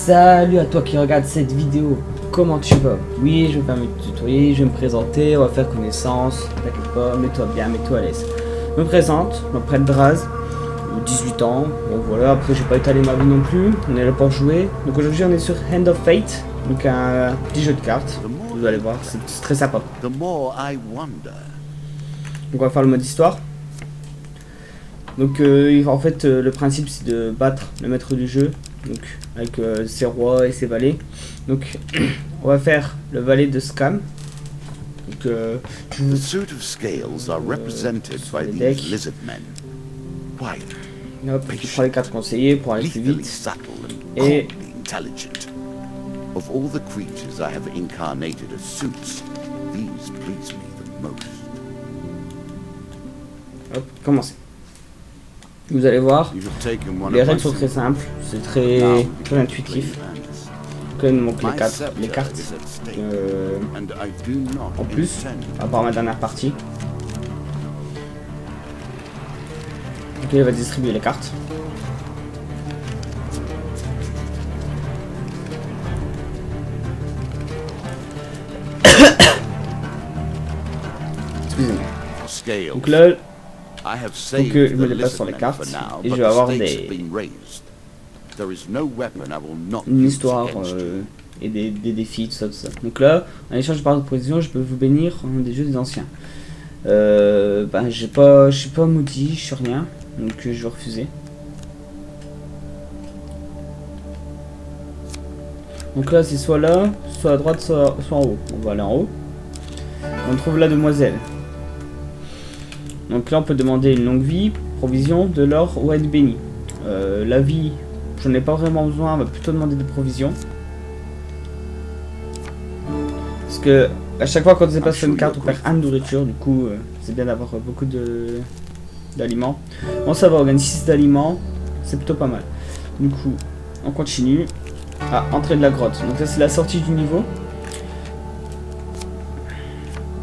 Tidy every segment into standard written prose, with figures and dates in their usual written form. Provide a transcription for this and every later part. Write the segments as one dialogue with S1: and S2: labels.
S1: Salut à toi qui regarde cette vidéo, comment tu vas? Oui, je vais faire me tutoyer, je vais me présenter, on va faire connaissance, t'inquiète pas, mets-toi bien, mets-toi à l'aise. Je me présente, je m'appelle Draz, 18 ans, bon voilà, après j'ai pas étalé ma vie non plus, on est là pour jouer. Donc aujourd'hui on est sur Hand of Fate, donc un petit jeu de cartes, vous allez voir, c'est très sympa. Donc on va faire le mode histoire. Donc en fait le principe c'est de battre le maître du jeu, donc avec ses rois et ses valets. Donc on va faire le valet de Scam. Donc
S2: The suit of scales are represented by these lizard men. Quiet,
S1: hop, tu prends les 4 conseillers pour aller plus
S2: lethally
S1: vite.
S2: subtle and
S1: Et
S2: coldly intelligent. Of all the creatures I have incarnated as suits, these please me the most.
S1: hop, commencez. Vous allez voir,
S2: You have taken one
S1: les
S2: of my
S1: règles sont très simples, c'est très intuitif. Donc là il me manque les cartes en plus, à part ma dernière partie. Donc là il va distribuer les cartes. Excusez-moi. Donc là, je me déplace sur les cartes et je vais avoir une histoire et des défis, tout ça. Donc là, en échange de part de provision, je peux vous bénir des jeux des anciens. Ben, je suis pas maudit, je suis rien, donc je vais refuser. Donc là, c'est soit là, soit à droite, soit en haut. On va aller en haut. On trouve la demoiselle. Donc là, on peut demander une longue vie, provision, de l'or ou être béni. La vie, j'en ai pas vraiment besoin, on va plutôt demander des provisions. Parce que à chaque fois qu'on dépasse une carte, on perd 1 de nourriture, du coup, c'est bien d'avoir beaucoup d'aliments. Bon, ça va, on gagne 6 d'aliments, c'est plutôt pas mal. Du coup, on continue. Ah, entrée de la grotte. Donc ça, c'est la sortie du niveau.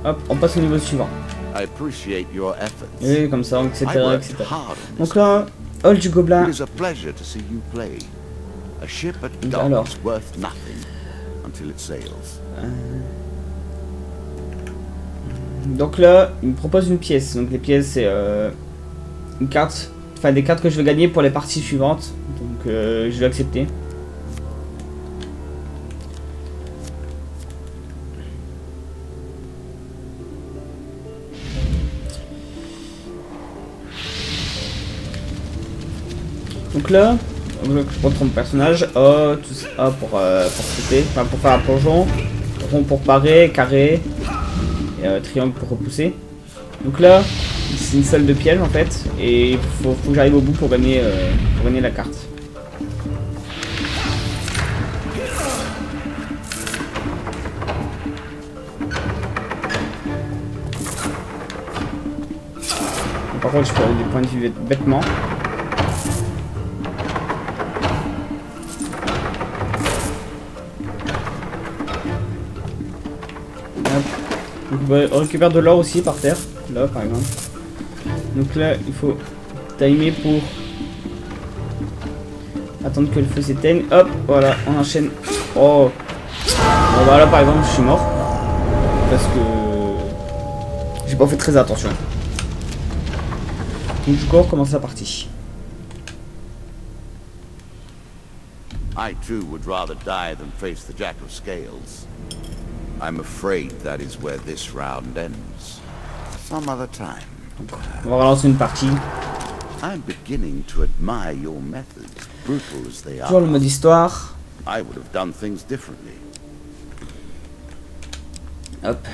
S1: Hop, on passe au niveau suivant. Et comme ça, etc., etc. Donc là, hall du gobelin. Alors. Donc là, il me propose une pièce. Donc les pièces, c'est une carte, enfin des cartes que je vais gagner pour les parties suivantes. Donc je vais accepter. Donc là, je montre mon personnage, A, tout ça, A pour sauter, enfin pour faire un plongeon, rond pour parer, carré, et triangle pour repousser. Donc là, c'est une salle de piège en fait, et il faut que j'arrive au bout pour gagner la carte. Donc, par contre, je peux avoir des points de vue bêtement. On récupère de l'or aussi par terre, là par exemple. Donc là il faut timer pour attendre que le feu s'éteigne. Hop, voilà, on enchaîne. Oh, bon bah là par exemple je suis mort parce que j'ai pas fait très attention. Donc du coup on recommence la partie.
S2: I too would rather die than face the Jack of Scales. I'm afraid that is where this round ends. Some other time.
S1: On va relancer une partie.
S2: I'm beginning to admire your methods, brutal as they are.
S1: Toujours le mode histoire.
S2: I would have done things differently.
S1: Hop.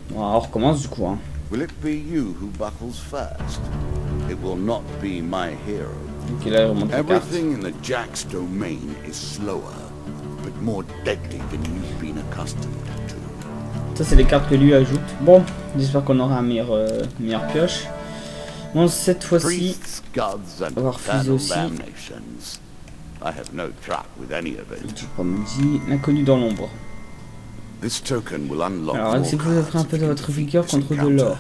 S1: Bon, on recommence du coup. Hein.
S2: Will it be you who buckles first? It will not be my hero.
S1: Ok, là il remonte les cartes.
S2: Everything in the Jack's domain is slower, but more deadly than you've been accustomed to.
S1: Ça c'est les cartes que lui ajoute. Bon, j'espère qu'on aura un meilleur pioche. Bon, cette fois-ci, on va refuser aussi. Tu pas me dire l'inconnu dans l'ombre. Alors, acceptez vous offrir un peu de votre vigueur contre de l'or.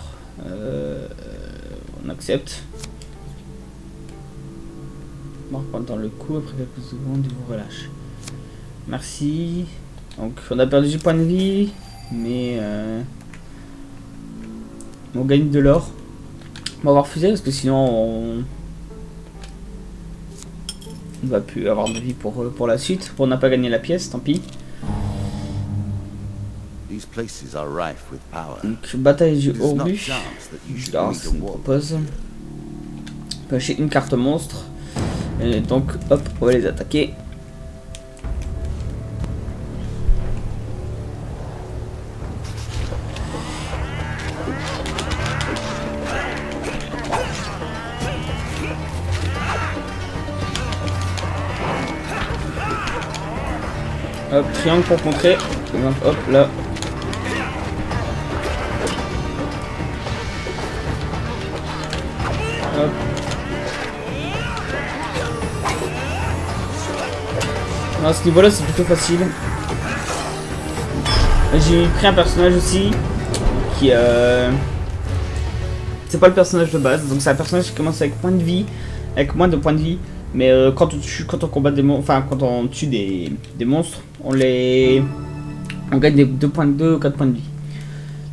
S1: On accepte. Marque pendant le coup, après quelques secondes, il vous relâche. Merci. Donc on a perdu du point de vie, mais on gagne de l'or. On va refuser parce que sinon on va plus avoir de vie pour la suite. On n'a pas gagné la pièce, tant pis. Donc bataille du Horus. Alors ça me propose. On peut acheter une carte monstre. Et donc hop, on va les attaquer. Hop, triangle pour contrer. Hop, là. Hop. À ce niveau-là, c'est plutôt facile. J'ai pris un personnage aussi qui c'est pas le personnage de base, donc c'est un personnage qui commence avec moins de vie, avec moins de points de vie. Mais quand on combat des monstres, enfin quand on tue des monstres, on gagne des 2 points de 2 ou 4 points de vie.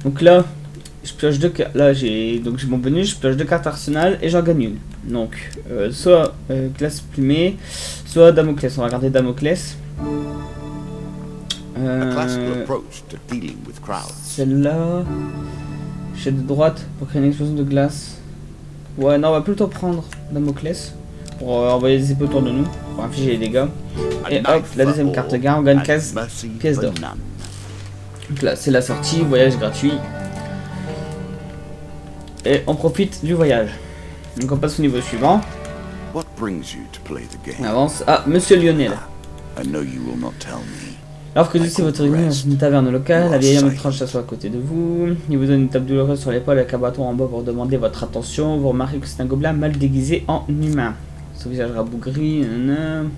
S1: Donc là, je pioche j'ai mon bonus, je pioche 2 cartes arsenal et j'en gagne une. Donc soit glace plumée, soit Damoclès. On va regarder Damoclès. Celle-là, j'ai de droite pour créer une explosion de glace. Ouais, non, on va plutôt prendre Damoclès pour envoyer des épées autour de nous, pour infliger les dégâts. Et hop, la deuxième carte gain, on gagne 15 pièces d'or. Donc là, c'est la sortie, voyage gratuit. Et on profite du voyage. Donc on passe au niveau suivant. On avance. Ah, Monsieur Lionel. Alors que vous êtes votre réunion dans une taverne locale, la vieille homme tranche s'assoit à côté de vous. Il vous donne une tape douloureuse sur l'épaule avec un bâton en bois pour demander votre attention. Vous remarquez que c'est un gobelin mal déguisé en humain. Son visage rabougri. Nanana.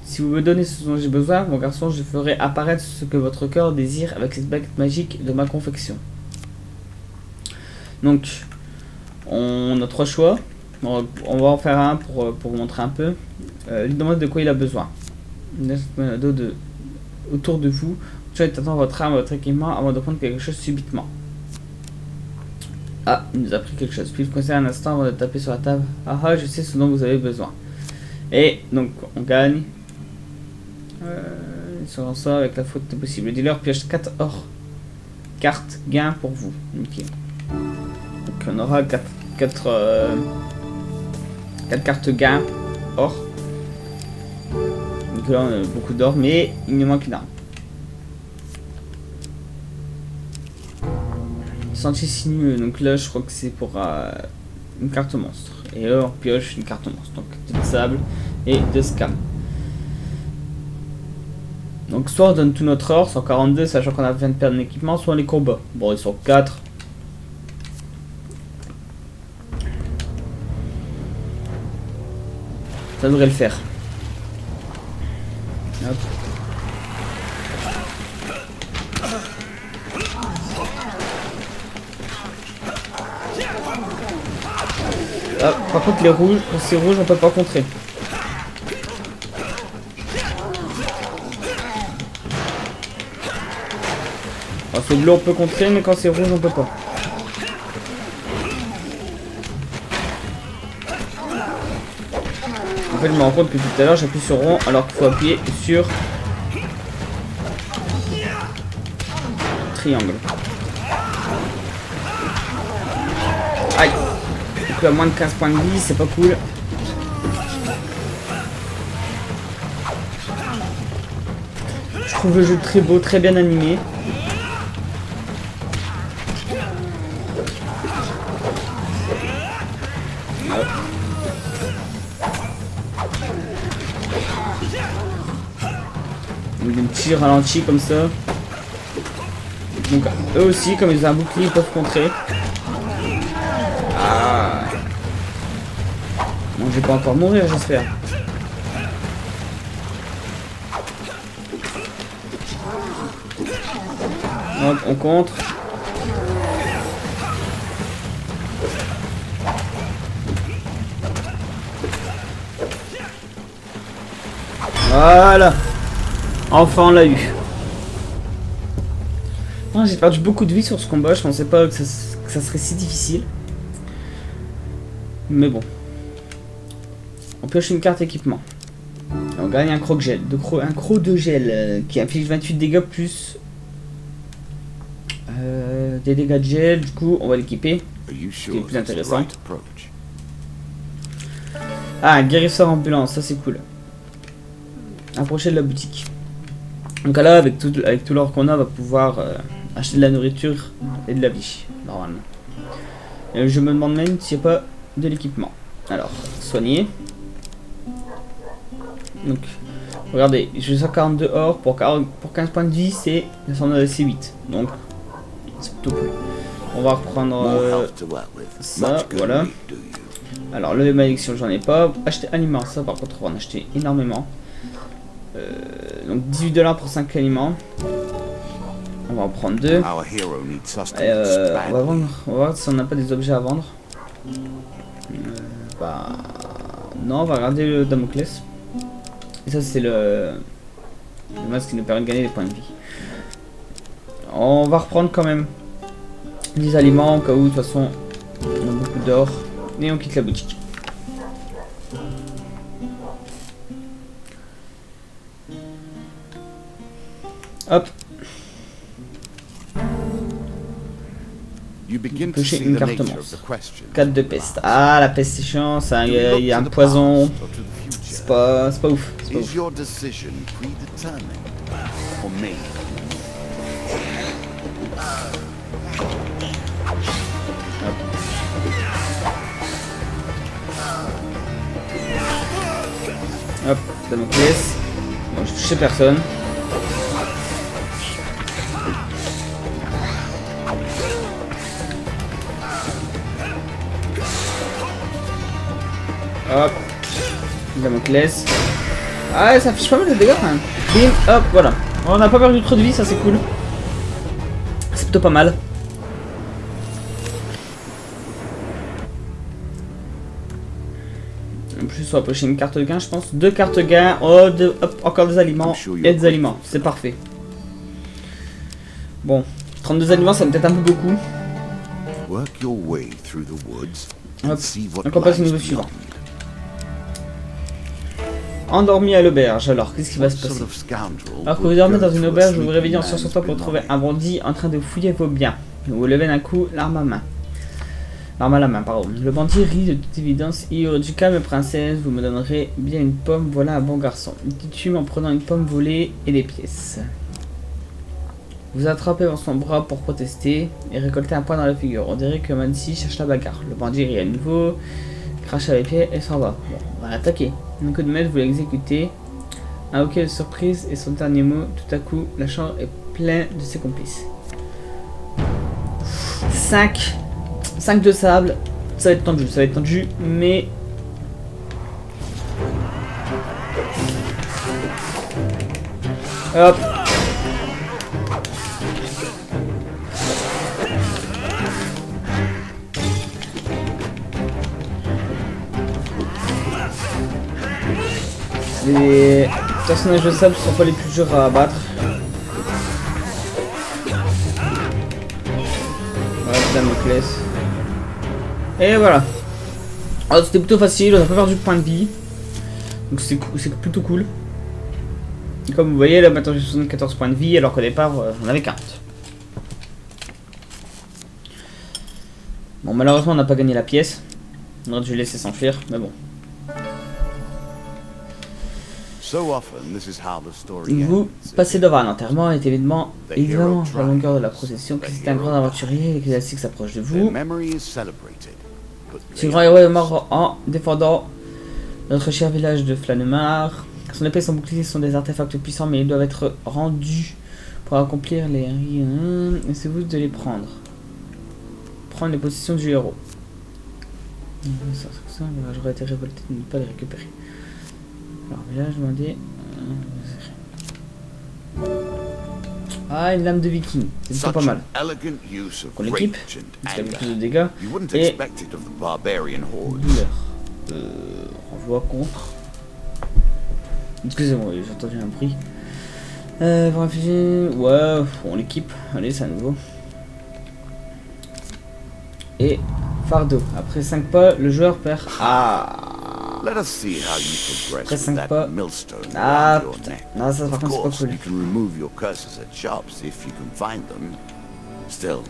S1: Si vous me donnez ce dont j'ai besoin, mon garçon, je ferai apparaître ce que votre cœur désire avec cette baguette magique de ma confection. Donc, on a 3 choix. On va en faire un pour vous montrer un peu. Lui demande de quoi il a besoin. Autour de vous, tu attends votre arme, votre équipement avant de prendre quelque chose subitement. Ah, il nous a pris quelque chose. Puis il conseille un instant avant de taper sur la table. Ah ah, je sais ce dont vous avez besoin. Et donc, on gagne. Sur ça avec la faute possible. Le dealer pioche 4 or. Cartes gain pour vous. Ok. Donc on aura 4 cartes gain or. Donc là on a beaucoup d'or, mais il nous manque une arme. Sentier sinueux, donc là je crois que c'est pour une carte monstre. Et là on pioche une carte monstre. Donc de sable et de scam. Donc soit on donne tout notre or, 142, sachant qu'on a vient de perdre un équipement, soit les combats. Bon, ils sont 4. Ça devrait le faire. Hop. Hop. Par contre les rouges, quand c'est rouge on peut pas contrer. Quand c'est bleu on peut contrer, mais quand c'est rouge on peut pas. En fait je me rends compte que tout à l'heure j'appuie sur rond alors qu'il faut appuyer sur triangle. Aïe. Donc là moins de 15 points de vie, c'est pas cool. Je trouve le jeu très beau, très bien animé. Donc des petits ralentis comme ça. Donc eux aussi, comme ils ont un bouclier, ils peuvent contrer. Ah. Bon, je vais pas encore mourir, j'espère. Hop, on contre. Voilà. Enfin, on l'a eu. Ah, j'ai perdu beaucoup de vie sur ce combat. Je pensais pas que ça serait si difficile. Mais bon. On pioche une carte équipement. On gagne un croc-gel. Un croc de gel qui inflige 28 dégâts plus des dégâts de gel. Du coup, on va l'équiper. Ce qui est plus intéressant. Ah, un guérisseur ambulance. Ça, c'est cool. Approcher de la boutique. Donc là, avec tout l'or qu'on a, on va pouvoir acheter de la nourriture et de la vie, normalement. Et je me demande même s'il n'y a pas de l'équipement. Alors, soigner. Donc, regardez, j'ai 142 or pour 15 points de vie, c'est 8. Donc, c'est plutôt cool. On va reprendre ça, voilà. Alors, le malédiction, j'en ai pas. Acheter aliments, ça par contre, on va en acheter énormément. Donc 18$ pour 5 aliments. On va en prendre 2. On va voir si on n'a pas des objets à vendre. Non, on va regarder le Damoclès. Et ça c'est le masque qui nous permet de gagner des points de vie. On va reprendre quand même des aliments au cas où de toute façon on a beaucoup d'or. Et on quitte la boutique. Hop. Piocher une carte monstre. 4 de peste. Ah, la peste c'est chiant, ça. Il y a un poison. C'est pas ouf. C'est pas ouf. Hop, Damoclès. Bon, je touche personne. Hop, Damoclès. Ah, ça affiche pas mal de dégâts quand même. Bim, hop, voilà. On n'a pas perdu trop de vie, ça c'est cool. C'est plutôt pas mal. En plus, on va pocher une carte de gain, je pense. 2 cartes gain. Oh, hop, encore des aliments. Et des aliments, c'est parfait. Bon, 32 aliments, ça me peut-être un peu beaucoup. Hop, donc on passe au niveau suivant. Endormi à l'auberge. Alors, qu'est-ce qui va se passer? Alors que vous dormez dans une auberge, vous vous réveillez en sursautant pour trouver un bandit en train de fouiller vos biens. Vous levez d'un coup l'arme à main. L'arme à la main, pardon. Le bandit rit de toute évidence. Il aurait du calme, princesse. Vous me donnerez bien une pomme. Voilà un bon garçon. Il titube en prenant une pomme volée et des pièces. Vous attrapez dans son bras pour protester et récoltez un point dans la figure. On dirait que Mansi cherche la bagarre. Le bandit rit à nouveau, crache à les pieds et s'en va. Bon, on va attaquer. Un coup de maître, vous l'exécutez. Un hoquet de surprise et son dernier mot. Tout à coup, la chambre est pleine de ses complices. 5 de sable. Ça va être tendu, mais... Hop. Les personnages de sable sont pas les plus durs à abattre. Voilà, Damoclès. Et voilà. Alors c'était plutôt facile, on a pas perdu de point de vie. Donc c'est plutôt cool. Et comme vous voyez, là maintenant j'ai 74 points de vie, alors qu'au départ on avait 40. Bon, malheureusement on n'a pas gagné la pièce. On aurait dû laisser s'enfuir, mais bon. Vous passez devant un enterrement et évidemment la longueur de la procession que c'est un grand aventurier et que la cycle s'approche de vous. Ce grand héros est mort en défendant notre cher village de Flanemar. Son épée et son bouclier sont des artefacts puissants, mais ils doivent être rendus pour accomplir les... Et c'est vous de les prendre. Prendre les possessions du héros. J'aurais été révolté de ne pas les récupérer. Alors là je demandais... Ah, une lame de viking, c'est plutôt pas mal. On l'équipe, parce qu'elle a plus de dégâts. Et... douleur. Renvoi contre... Excusez-moi, j'ai entendu un bruit. Pour réfléchir... Ouais, on l'équipe. Allez, c'est à nouveau. Et fardeau. Après 5 pas, le joueur perd... Ah.
S2: Let us see how you progress
S1: Après
S2: with
S1: 5
S2: that
S1: pas...
S2: millstone
S1: Ah,
S2: around your
S1: putain.
S2: neck.
S1: Non, ça par
S2: Of
S1: contre, c'est
S2: course,
S1: pas cool.
S2: you can remove your curses at shops if you can find them. Still,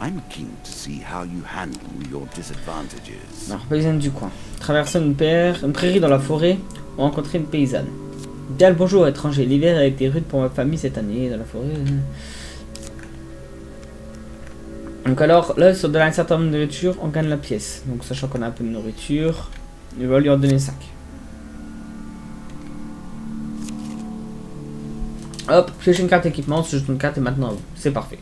S2: I'm keen to see how you handle your disadvantages.
S1: Alors, paysanne du coin. Traverser une prairie dans la forêt ou rencontrer une paysanne. Bien le bonjour étranger. L'hiver a été rude pour ma famille cette année dans la forêt. Donc alors, là, sur de un certain nombre de nourriture, on gagne la pièce. Donc sachant qu'on a un peu de nourriture, il va lui en donner 5. Hop, piocher une carte équipement, ce jeton de carte est maintenant à vous. C'est parfait.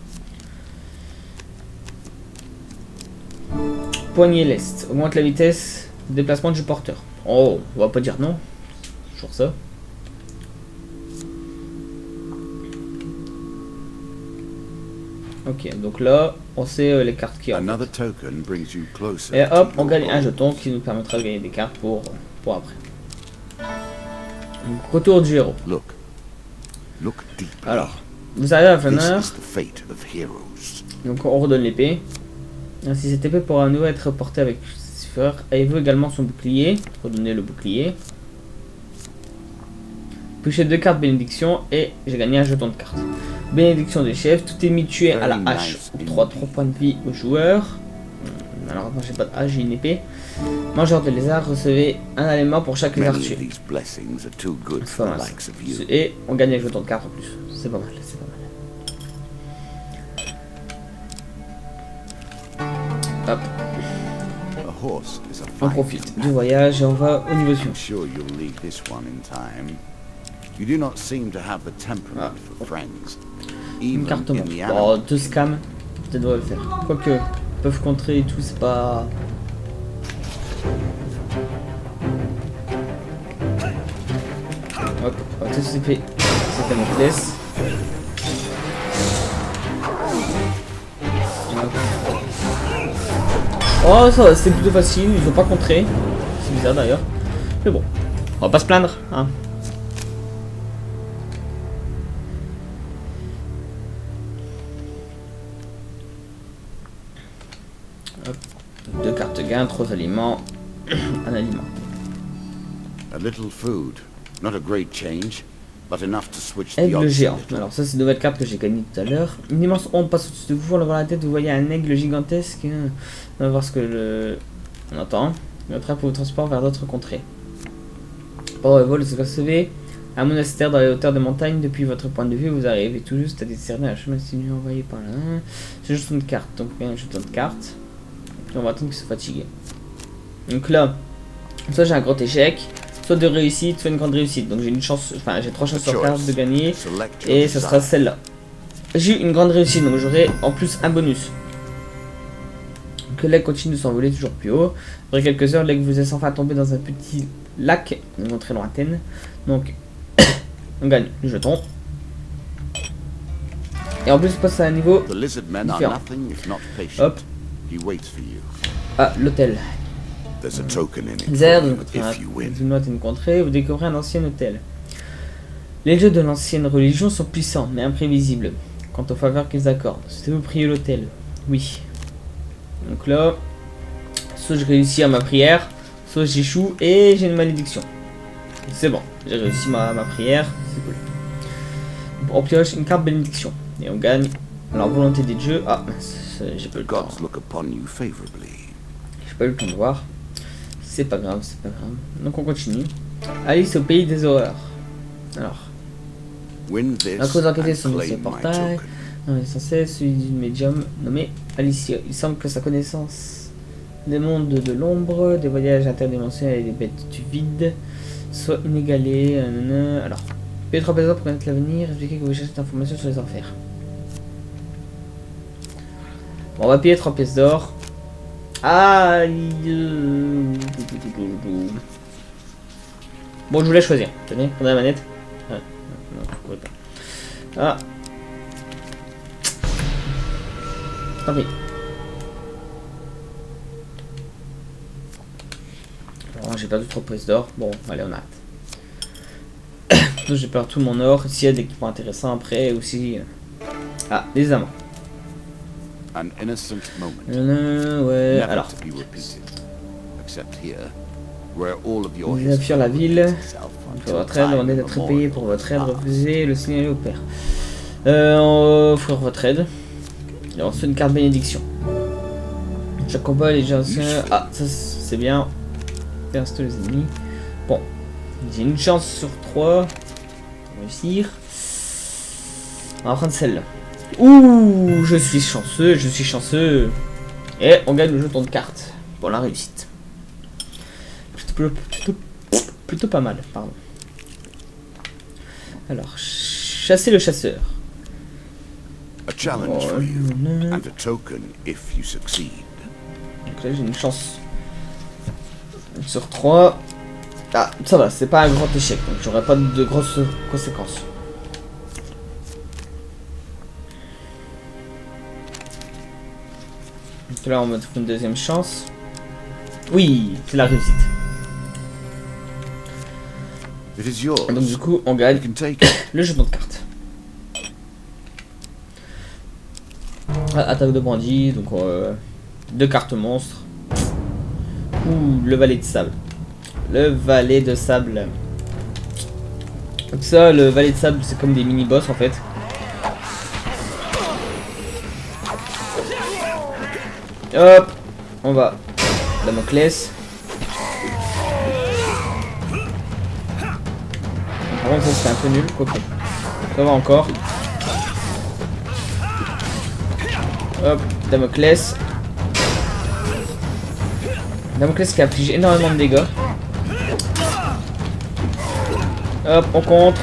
S1: Poignée leste. Augmente la vitesse de déplacement du porteur. Oh, on va pas dire non. Toujours ça. Ok, donc là, on sait les cartes qui ont.
S2: Another token brings you closer
S1: Et hop,
S2: to
S1: on
S2: your
S1: gagne un
S2: goal.
S1: jeton qui nous permettra de gagner des cartes pour après. Donc, retour du héros.
S2: Look deeply.
S1: Alors, vous arrivez à
S2: This
S1: Fenner,
S2: is the fate of heroes.
S1: donc on redonne l'épée. Ainsi, cette épée pourra à nouveau être portée avec Lucifer. Avez-vous également son bouclier? Redonnez le bouclier. Piocher 2 cartes bénédiction et j'ai gagné un jeton de cartes. Bénédiction des chefs, tout ennemi tué à la hache ou 3 points de vie au joueur. Alors moi j'ai pas de hache, j'ai une épée. Mangeur de lézard, recevez un aliment pour chaque lézard
S2: Many
S1: tué.
S2: of these blessings are too good
S1: C'est
S2: for
S1: pas
S2: the
S1: mal.
S2: likes of you.
S1: Et on gagne un jeton de cartes en plus. C'est pas mal, c'est pas mal. Hop,
S2: A horse is a
S1: on
S2: fine
S1: profite du voyage et on va au niveau suivant.
S2: I'm sure you'll leave this one in time. You do not seem to have the temperament for friends.
S1: Une
S2: Even
S1: carte
S2: in
S1: montre.
S2: the
S1: Bon,
S2: animal
S1: 2 scams, ça devrait le faire. Quoique, ils peuvent contrer et tout, c'est pas... Hop, on va tout se fait. C'était mon laisse. Oh, ça va, c'était plutôt facile, ils ont pas contré. C'est bizarre d'ailleurs. Mais bon, on va pas se plaindre, hein. Hop. 2 cartes gain, 3 aliments, un aliment.
S2: A little food, not a great change, but enough to switch the
S1: Aigle
S2: odds a
S1: géant.
S2: little.
S1: Alors ça c'est une nouvelle carte que j'ai gagnée tout à l'heure. Une immense ombre passe au-dessus de vous, en levant la tête vous voyez un aigle gigantesque. On va voir ce que le... On entend. Notre train pour vous transport vers d'autres contrées. Pendant le vol, vous recevez un monastère dans les hauteurs des montagnes. Depuis votre point de vue, vous arrivez tout juste à discerner un chemin sinueux envoyé par là. C'est juste une carte, donc un jeton de carte. Et on va attendre qu'il se fatigue. Donc là, soit j'ai un grand échec, soit de réussite, soit une grande réussite. Donc j'ai une chance, enfin j'ai 3 chances sur 4 de gagner.
S2: Select your
S1: Et ce sera
S2: desire.
S1: celle-là. J'ai eu une grande réussite, donc j'aurai en plus un bonus. Que l'aigle continue de s'envoler toujours plus haut. Après quelques heures, l'aigle vous est enfin tombé dans un petit lac, une très lointaine. Donc, on gagne le jeton. Et en plus, on passe à un niveau.
S2: The lizard men are
S1: différent.
S2: nothing if not patient.
S1: Hop,
S2: He waits for you.
S1: à l'hôtel.
S2: There's a token in it
S1: Zerd,
S2: for you
S1: donc,
S2: if you win.
S1: une note, une contrée, vous découvrez un ancien hôtel. Les jeux de l'ancienne religion sont puissants, mais imprévisibles quant aux faveurs qu'ils accordent. Souhaitez-vous prier l'hôtel? Oui. Donc là, soit je réussis à ma prière, soit j'échoue et j'ai une malédiction. C'est bon, j'ai réussi ma prière, c'est cool. On pioche une carte bénédiction et on gagne. Alors, volonté des dieux. Ah, j'ai pas eu le temps.
S2: Gods look upon you favorably.
S1: J'ai pas eu le temps de voir. C'est pas grave, c'est pas grave. Donc on continue. Alice au pays des horreurs. Alors,
S2: Win this
S1: la cause d'enquêter
S2: and
S1: sur ce
S2: claim my
S1: portail.
S2: token.
S1: On est censé celui d'une médium nommée Alicia. Il semble que sa connaissance des mondes de l'ombre, des voyages interdimensionnels et des bêtes du vide soit inégalée. Alors, payez 3 pesos pour connaître l'avenir. Expliquez que vous cherchez cette information sur les enfers. Bon, on va payer 3 pièces d'or. Ah, bon, je voulais choisir. Tenez, prenez la manette. Ah, non, je pourrais pas. Ah. Tant pis. Bon, j'ai perdu trop de pièces d'or. Bon, allez, on arrête. Sinon j'ai perdu tout mon or. S'il y a des équipements intéressants après aussi. Ah, les amants.
S2: An innocent moment.
S1: Ouais,
S2: Never
S1: alors.
S2: to be repeated. Except here, where all of your
S1: Vous fuir la
S2: history
S1: ville.
S2: repeats itself
S1: Pour
S2: until
S1: votre aide,
S2: time
S1: demandez d'être payé
S2: immemorial
S1: pour votre aide,
S2: pass.
S1: refusez le signaler au père. Offrir votre aide. Et ensuite une carte bénédiction. Chaque combat, les gens. Ah, ça c'est bien. Perce les ennemis. Bon, j'ai une chance sur 3 pour réussir. On va prendre celle-là. Ouh, je suis chanceux, je suis chanceux. Et on gagne le jeton de cartes pour la réussite. Plutôt pas mal, pardon. Alors, chasser le chasseur.
S2: A challenge for you, and a token if you succeed.
S1: Donc là j'ai une chance sur 3. Ah, ça va, c'est pas un grand échec, donc j'aurai pas de grosses conséquences. Donc là on me trouve une deuxième chance. Oui, c'est la réussite.
S2: It is yours.
S1: Et donc du coup on
S2: You
S1: gagne
S2: can take it.
S1: le jeton de cartes. Ah, attaque de bandit, donc 2 cartes monstres. Ouh, le valet de sable. Le valet de sable. Donc ça, le valet de sable, c'est comme des mini-boss en fait. Hop, on va. Damoclès. Par contre, ça c'est un peu nul. Ok. Ça va encore. Hop, Damoclès. Damoclès qui inflige énormément de dégâts. Hop, on contre.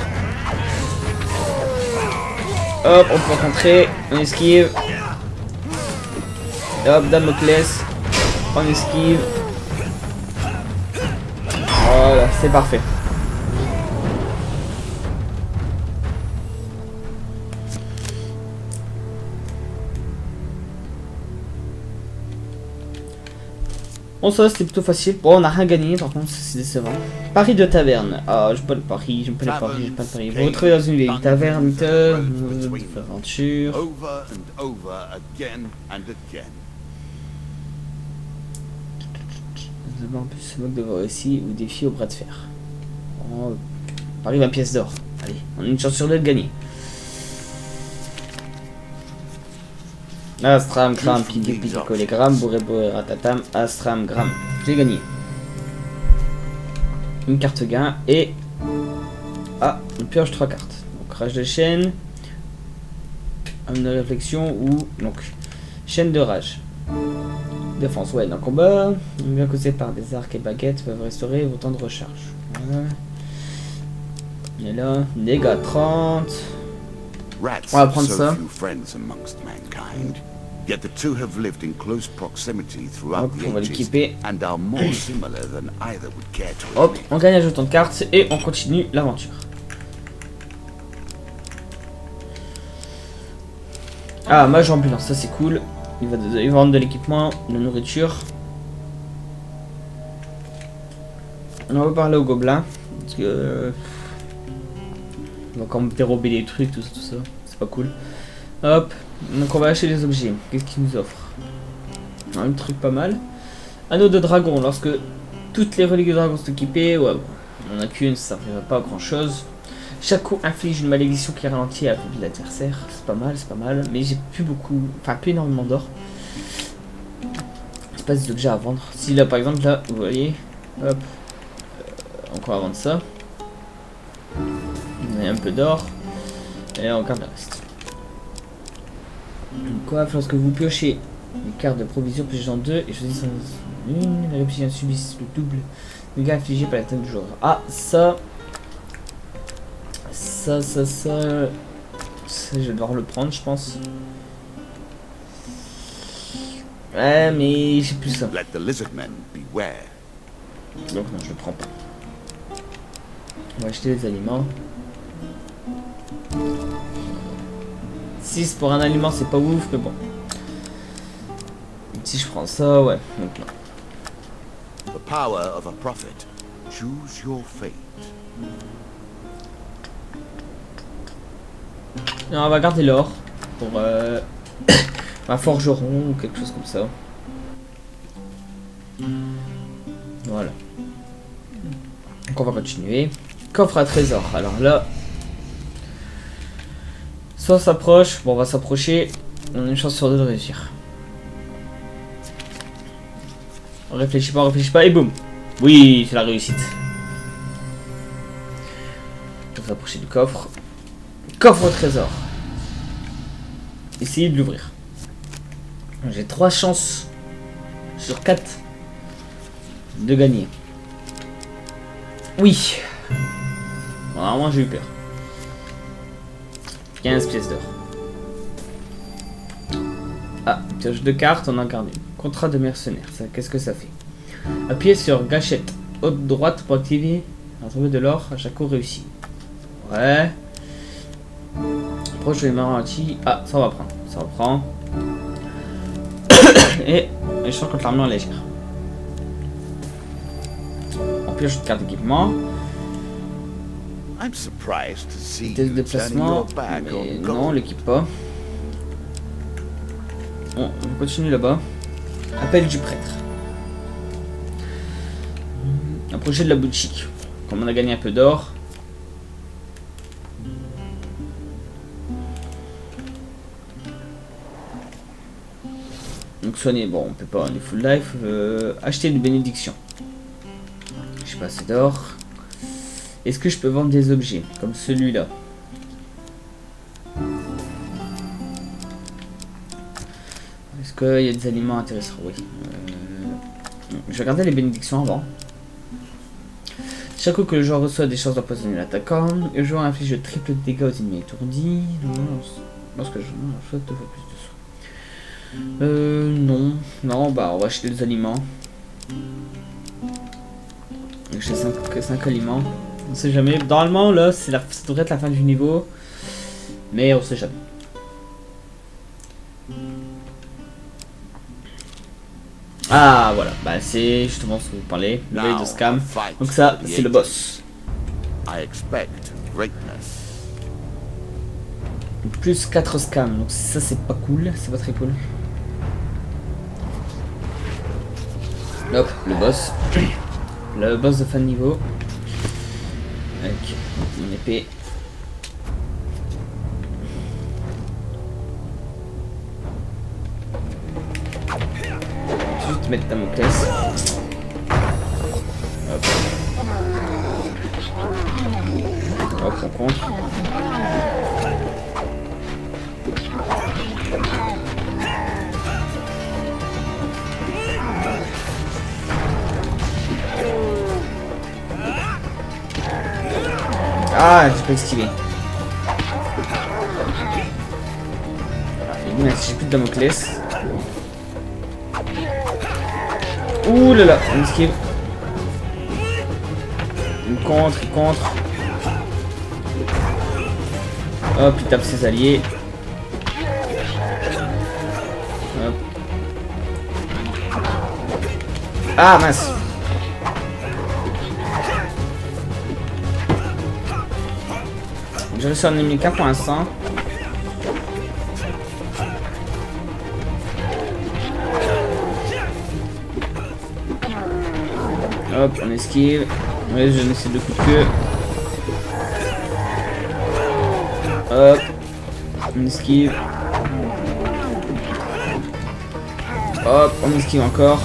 S1: Hop, on peut contrer. On esquive. Hop, Damoclès. On esquive. Voilà, c'est parfait. Bon, ça c'était plutôt facile. Bon, on n'a rien gagné, par contre, c'est décevant. Paris de taverne. Ah, j'aime pas le Paris, j'aime pas les Paris, j'aime pas le Paris. Vous vous retrouvez dans une vieille taverne, aventure.
S2: Over and over again and again.
S1: D'abord, en plus, se moque de vos récits ou défis au bras de fer. Oh, Paris 20 pièces d'or. Allez, on a une chance sur 2 de gagner. Astram, Gram, Piqué, Piqué, Collé, Gram, Bourré, Bourré, Ratatam, Astram, Gram. J'ai gagné. Une carte gain et... Ah, on pioche 3 cartes. Donc, rage de chaîne. Homme de réflexion ou... Donc, chaîne de rage. Défense, ouais, dans le combat. Bien causé par des arcs et baguettes peuvent restaurer vos temps de recharge. Voilà. Et là, dégâts 30.
S2: Rats
S1: On va
S2: have
S1: prendre
S2: so
S1: ça.
S2: few friends amongst mankind, yet the two have lived in close proximity throughout
S1: Hop,
S2: the
S1: on va
S2: ages
S1: l'équiper.
S2: and are more similar than either would care to
S1: Hop,
S2: admit.
S1: on gagne un jeton de cartes et on continue l'aventure. Ah, mage ambulance, ça c'est cool. Il va vendre de l'équipement, de la nourriture. On va parler au gobelin. Parce que... on va encore me dérober des trucs, tout ça. C'est pas cool. Hop, donc on va acheter des objets. Qu'est-ce qu'il nous offre? Un truc pas mal. Anneau de dragon, lorsque toutes les reliques de dragon sont équipées, ouais, on en a qu'une, ça ne servira pas à grand chose. Chaque coup inflige une malédiction qui ralentit la vie de l'adversaire. C'est pas mal, mais j'ai plus beaucoup, enfin plus énormément d'or. C'est pas des objets à vendre. Si là par exemple, là, vous voyez, hop, on va vendre ça. On a un peu d'or, et on garde le reste. Donc quoi, lorsque vous piochez les cartes de provision, piochez en 2 et choisissez une, la réputation subit le double de dégâts infligés par la tête du joueur. Ah, ça, je vais devoir le prendre, je pense. Ouais, mais j'ai plus ça.
S2: Let the lizardmen beware.
S1: Donc non, je le prends pas. On va acheter des aliments. 6 pour un aliment, c'est pas ouf, mais bon. Si je prends ça, ouais. Donc non.
S2: The power of a prophet. Choose your fate.
S1: Non, on va garder l'or pour un forgeron ou quelque chose comme ça. Voilà. Donc on va continuer. Coffre à trésor. Alors là, soit on s'approche, bon on va s'approcher, on a une chance sur deux de réussir. On réfléchit pas et boum. Oui, c'est la réussite. On va s'approcher du coffre. Coffre au trésor. Essayez de l'ouvrir. J'ai 3 chances sur 4 de gagner. Oui. Bon, normalement j'ai eu peur. 15 pièces d'or. Ah, pioche de cartes, on en garde une. Contrat de mercenaire, ça, qu'est-ce que ça fait? Appuyez sur gâchette haute droite pour activer, retrouver de l'or à chaque coup réussi. Ouais. Proche de l'Emeraldi. Ah, ça on va prendre. Ça on prend. Et échange contre l'armure légère. On pioche une carte d'équipement. Test de déplacement. Mais non, on l'équipe pas. Bon, on continue là-bas. Appel du prêtre. Approchez de la boutique. Comme on a gagné un peu d'or. Donc soigner, bon on peut pas, on est full life. Acheter une bénédiction. Je sais pas assez d'or. Est-ce que je peux vendre des objets comme celui-là? Est-ce qu'il y a des aliments intéressants? Oui. Je vais regarder les bénédictions avant. Chaque coup que le joueur reçoit des chances d'empoisonner l'attaquant, le joueur inflige de triple dégâts aux ennemis étourdis. Lorsque je reçois 2 fois plus de soins. Non. Non, bah on va acheter des aliments. J'ai 5 aliments. On sait jamais. Normalement là, ça devrait être la fin du niveau. Mais on sait jamais. Ah voilà, bah c'est justement ce que vous parlez, le veille de scam. Donc ça, c'est le boss. Plus 4 scams, donc ça c'est pas cool, c'est pas très cool. Hop, le boss. Le boss de fin de niveau. Avec une épée. Juste mettre Damoclès. Hop. Hop, on compte. Ah, j'ai pas esquivé. J'ai plus de Damoclès. Ouh là là, on esquive. Il contre, il contre. Hop, il tape ses alliés. Hop. Ah mince. J'ai réussi à en éliminer qu'un pour l'instant. Hop, on esquive. Ouais, je essaie de coups de queue. Hop, on esquive. Hop, on esquive encore.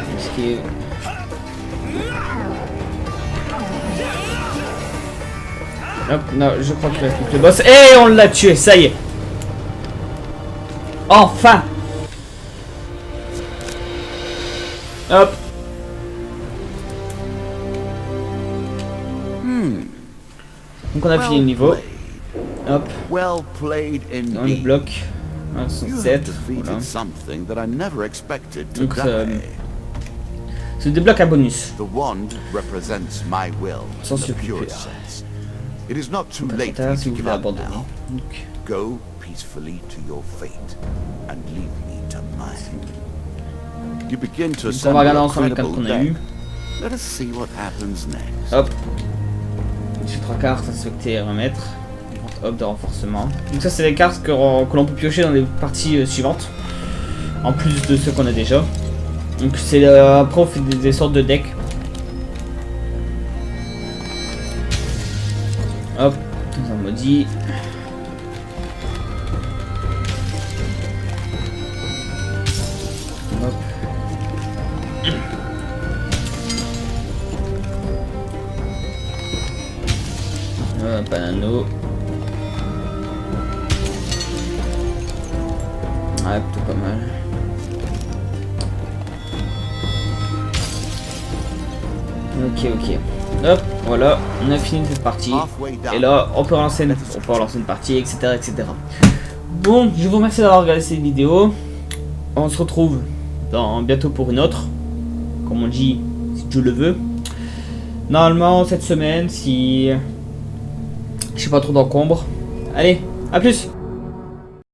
S1: On esquive. Hop, non, je crois qu'il reste plus que le boss. Et on l'a tué, ça y est. Enfin. Hop. Donc on a fini le niveau. Hop. On le bloque. 167. Voilà. Donc ça débloque un bonus. Sans super.
S2: It is not too late for you to give up now.
S1: Donc.
S2: Go peacefully to your fate and leave me to mine. You begin to
S1: On va regarder
S2: assemble a
S1: ensemble les cartes
S2: credible
S1: qu'on a eues.
S2: deck. Let us see what happens next.
S1: Hop. J'ai 3 cartes à souhaiter remettre. Hop, de renforcement. Donc ça c'est les cartes que l'on peut piocher dans les parties suivantes. En plus de ceux qu'on a déjà. Donc c'est après on fait des sortes de decks. Hop, dans un maudit. Hop. Pas d'anneau. Ouais, plutôt pas mal. Ok. Hop, voilà, on a fini cette partie. Et là, on peut relancer une partie, etc. Bon, je vous remercie d'avoir regardé cette vidéo. On se retrouve bientôt pour une autre. Comme on dit, si Dieu le veut. Normalement, cette semaine, si je sais pas trop d'encombre. Allez, à plus!